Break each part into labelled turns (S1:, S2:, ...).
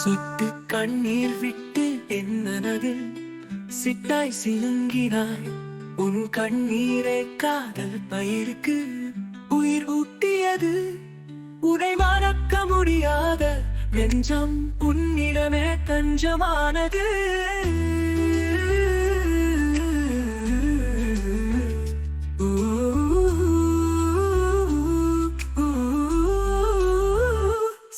S1: சுட்டு கண்ணீர் விட்டு என்னனது சிட்டாய் சினுங்கினாய். உன் கண்ணீரை காதல் பயிருக்கு உயிர் ஊட்டியது. உன்னை மறக்க முடியாத நெஞ்சம் உன்னிடமே தஞ்சமானது.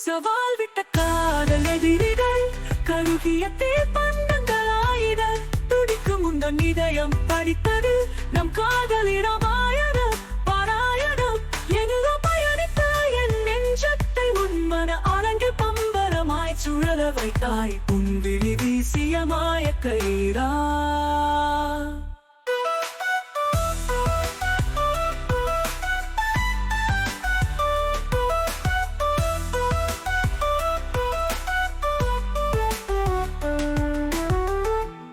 S1: சவால் விட்ட காதல் எதிரிகள் கருகிய தீப்பந்தங்களாயின. துடிக்கும் உந்தன் இதயம் படித்தது நம் காதலிடமாயனம் பாராயணம். எதிரோ பயணித்த என் நெஞ்சத்தை உன்மன அரங்கு பம்பரமாய் சுழல வைத்தாய். உன் விழி வீசிய மாயக்கயிறா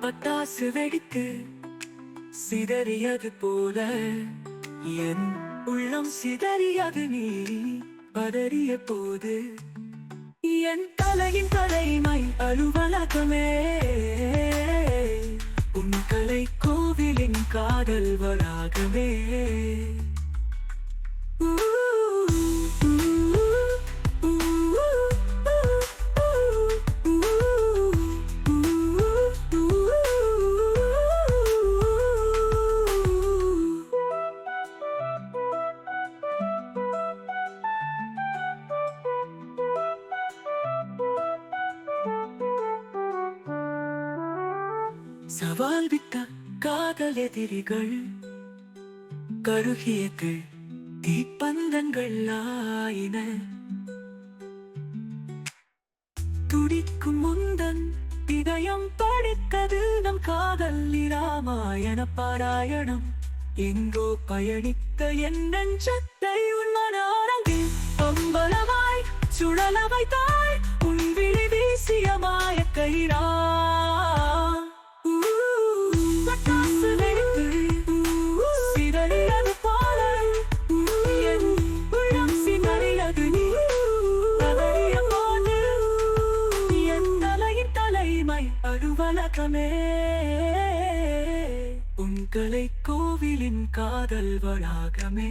S1: பட்டாசு வெடித்து சிதறியது போல என் உள்ளம் சிதறியது. நீ பதறிய போது என் தலையின் தலைமை அலுவலகமே உன் கலை கோவிலின் காதல் வளாகமே. சவால் விட்ட காதல் எதிரிகள் கருகியது தீப்பந்தங்கள் ஆயின. துடிக்கும் முந்தன் இதயம் படித்தது நம் காதல் இராமாயண பாராயணம். எங்கோ பயணித்த என் நெஞ்சத்தை உன் மன அரங்கில் பம்பரமாய் சுழல வைத்தாய். உன் விழி வீசிய மாயக்கயிறா அலுவலகமே உன் கலை கோவிலின் காதல் வளாகமே.